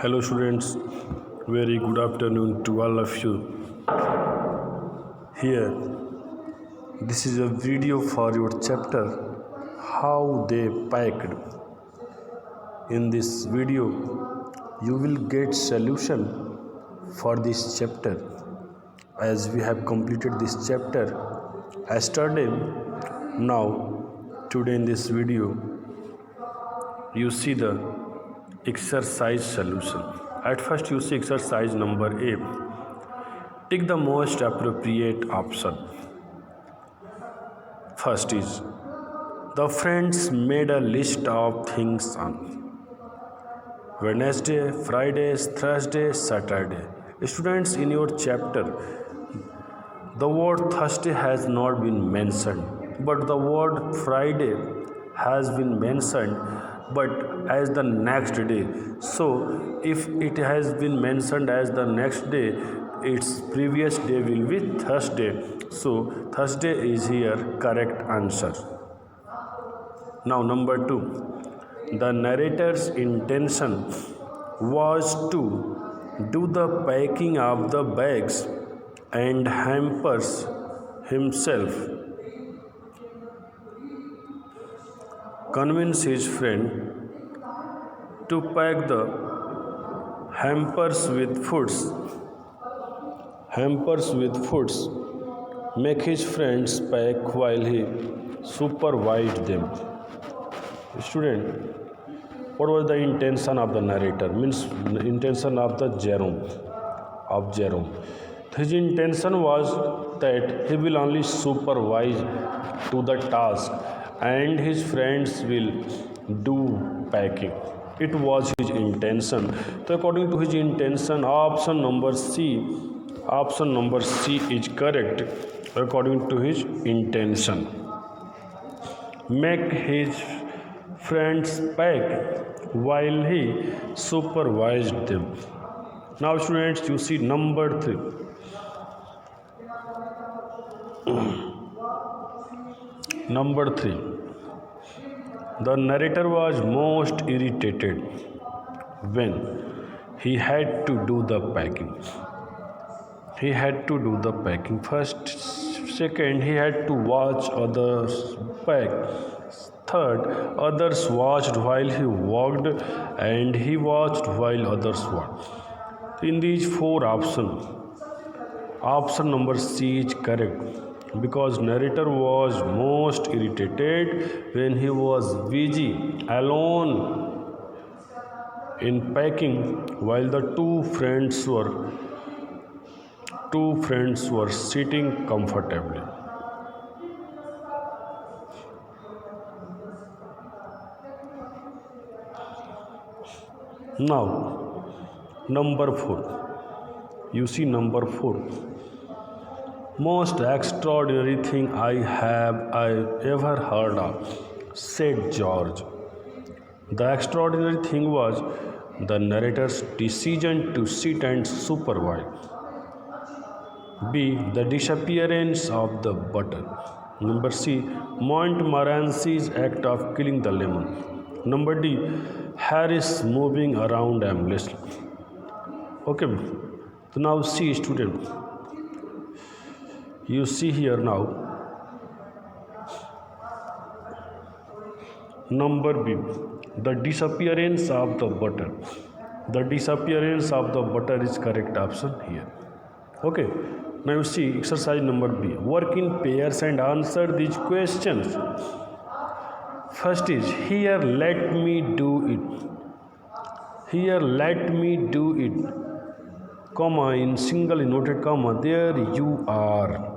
Hello students, very good afternoon to all of you. Here, this is a video for your chapter How They Packed. In this video, you will get solution for this chapter. As we have completed this chapter yesterday, now today in this video, you see the exercise solution. At first you see exercise number A. Take the most appropriate option. First is the friends made a list of things on Wednesday, Friday, Thursday, Saturday. Students, in your chapter, the word Thursday has not been mentioned, but the word Friday has been mentioned, but as the next day. So if it has been mentioned as the next day, its previous day will be Thursday. So Thursday is here correct answer. Now number 2, the narrator's intention was to do the packing of the bags and hampers himself, convince his friend to pack the hampers with foods, make his friends pack while he supervised them. Student, what was the intention of the narrator? Means the intention of the Jerome. His intention was that he will only supervise to the task and his friends will do packing. It was his intention. So according to his intention, option number C is correct according to his intention. Make his friends pack while he supervised them. Now students, you see number 3. Number 3. The narrator was most irritated when he had to do the packing. First, second, he had to watch others pack. Third, others watched while he walked, and he watched while others walked. In these 4 options, option number C is correct, because narrator was most irritated when he was busy alone in packing while the two friends were sitting comfortably. Now number 4, you see number 4. Most extraordinary thing I ever heard of, said George. The extraordinary thing was the narrator's decision to sit and supervise. B. The disappearance of the butter. Number C. Montmorency's act of killing the lemon. Number D. Harris moving around aimlessly. Okay, so now see student. You see here now, number B, the disappearance of the butter. The disappearance of the butter is correct option here. Okay, now you see exercise number B. Work in pairs and answer these questions. First is, here let me do it, comma, in single inverted comma, there you are.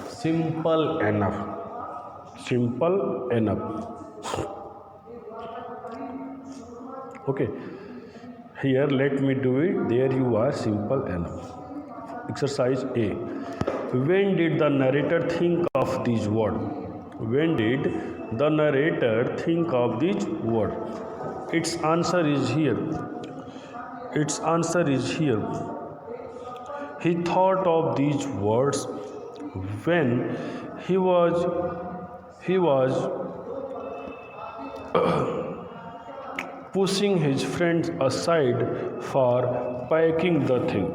Simple enough. Okay, here let me do it, there you are, simple enough. Exercise A. When did the narrator think of these words? Its answer is here. He thought of these words when he was pushing his friends aside for packing the thing.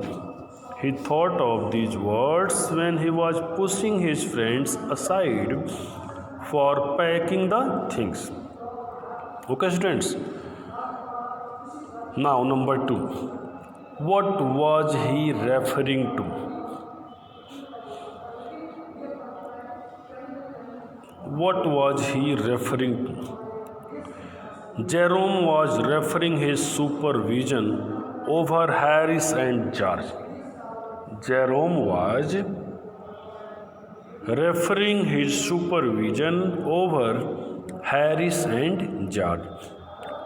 He thought of these words when he was pushing his friends aside for packing the things. Okay, students. Now, number 2. What was he referring to? What was he referring to? Jerome was referring his supervision over Harris and George. Jerome was referring his supervision over Harris and George.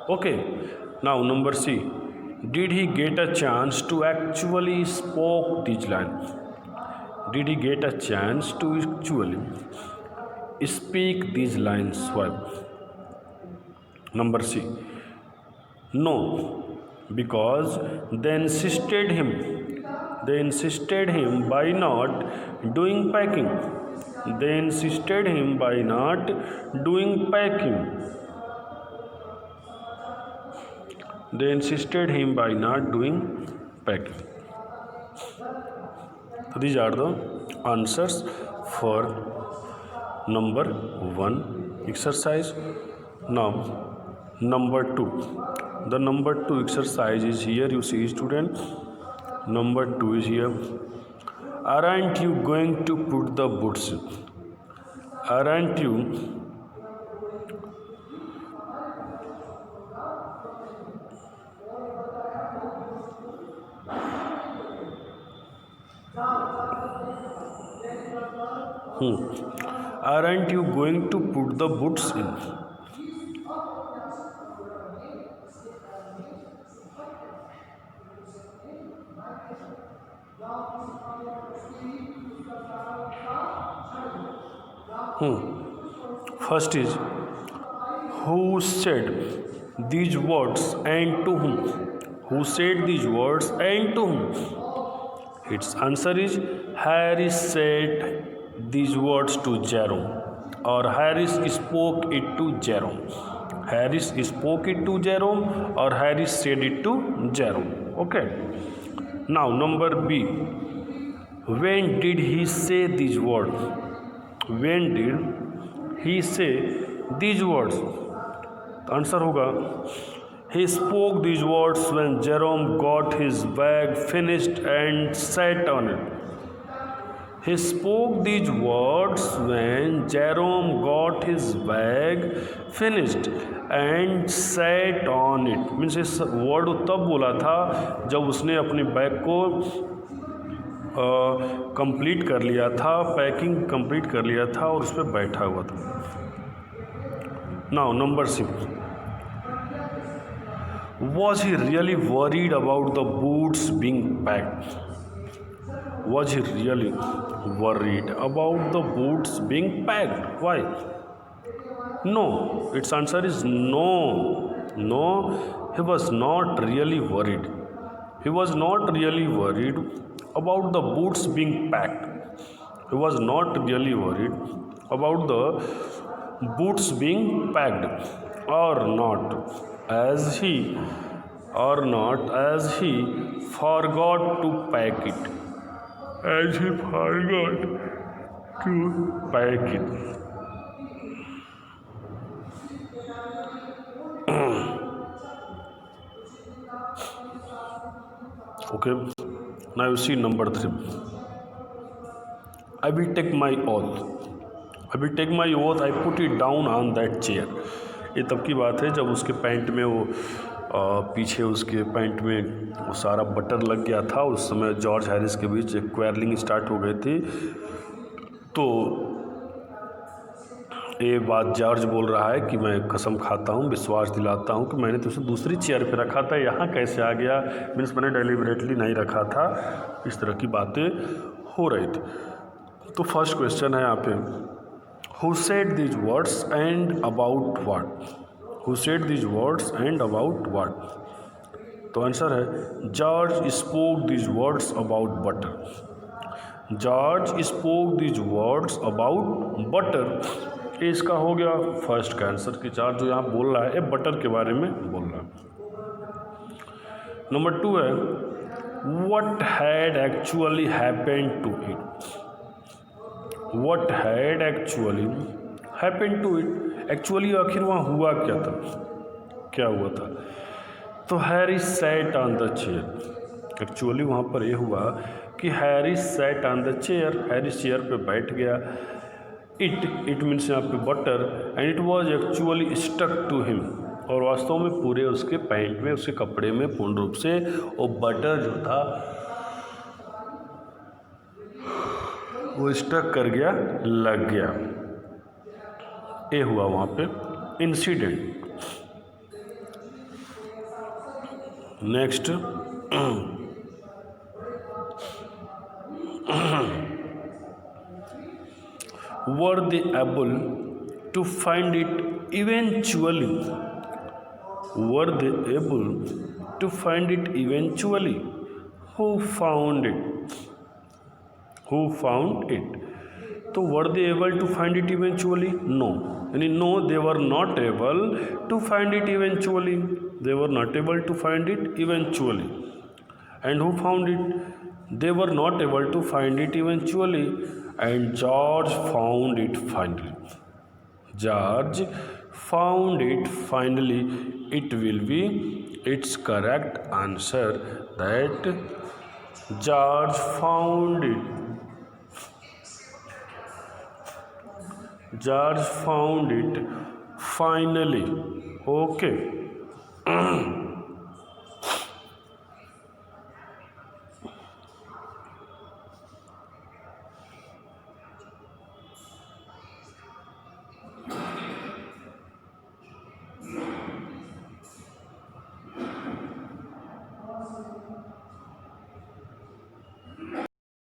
Okay, now number C. Did he get a chance to actually spoke these lines? Did he get a chance to actually speak these lines? Why? Number C. No, because they insisted him by not doing packing. They insisted him by not doing packing. They insisted him by not doing packing. So these are the answers for number 1 exercise. Now number 2. The number 2 exercise is here. You see, student, number 2 is here. Aren't you going to put the boots? Aren't you Aren't you going to put the boots in? First is, who said these words and to whom? Who said these words and to whom? Its answer is, Harris said these words to Jerome, or Harris spoke it to Jerome. Harris spoke it to Jerome, or Harris said it to Jerome. Okay. Now number B. When did he say these words? When did he say these words? The answer होगा, he spoke these words when Jerome got his bag finished and sat on it. He spoke these words when Jerome got his bag finished and sat on it. Means इस word तब बोला था जब उसने अपने bag को complete कर लिया था, पैकिंग कंप्लीट कर लिया था और उस पर बैठा हुआ था. Now number 6. Was he really worried about the boots being packed? Was he really worried about the boots being packed? Why? No. Its answer is no. No, he was not really worried. He was not really worried about the boots being packed. He was not really worried about the boots being packed or not, as he forgot to pack it. As he forgot to pack it. Okay, now you see number 3. I will take my oath. I will take my oath. I put it down on that chair. ये तब की बात है जब उसके pant में वो पीछे उसके पैंट में वो सारा बटर लग गया था. उस समय जॉर्ज हैरिस के बीच एक क्वेरलिंग स्टार्ट हो गई थी. तो ये बात जॉर्ज बोल रहा है कि मैं कसम खाता हूँ, विश्वास दिलाता हूँ कि मैंने तो उसे दूसरी चेयर पे रखा था, यहाँ कैसे आ गया, मीन्स मैंने डेलिबरेटली नहीं रखा था. इस तरह की बातें हो रही थी. तो फर्स्ट क्वेश्चन है यहाँ पे, who said these words and about what? Who said these words and about what? तो आंसर है, George spoke these words about butter. George spoke these words about butter ये इसका हो गया फर्स्ट का आंसर कि चार जो यहाँ बोल रहा है ये बटर के बारे में बोल रहा है। नंबर 2 है what had actually happened to it. What had actually happened to it, actually आखिर वहाँ हुआ क्या था, क्या हुआ था। तो Harry sat on the chair, actually वहाँ पर ये हुआ कि Harry sat on the chair, Harry chair पे बैठ गया। इट मीन्स यहाँ पे butter, and it was actually stuck to him, और वास्तव में पूरे उसके पैंट में, उसके कपड़े में पूर्ण रूप से वो बटर जो था वो स्टक कर गया, लग गया। ये हुआ वहाँ पे incident. Next were they able to find it eventually? Were they able to find it eventually? Who found it? Who found it? तो were they able to find it eventually? No. यानी no, they were not able to find it eventually. They were not able to find it eventually. And who found it? They were not able to find it eventually. And George found it finally. George found it finally. It will be its correct answer that George found it. George found it finally. Okay.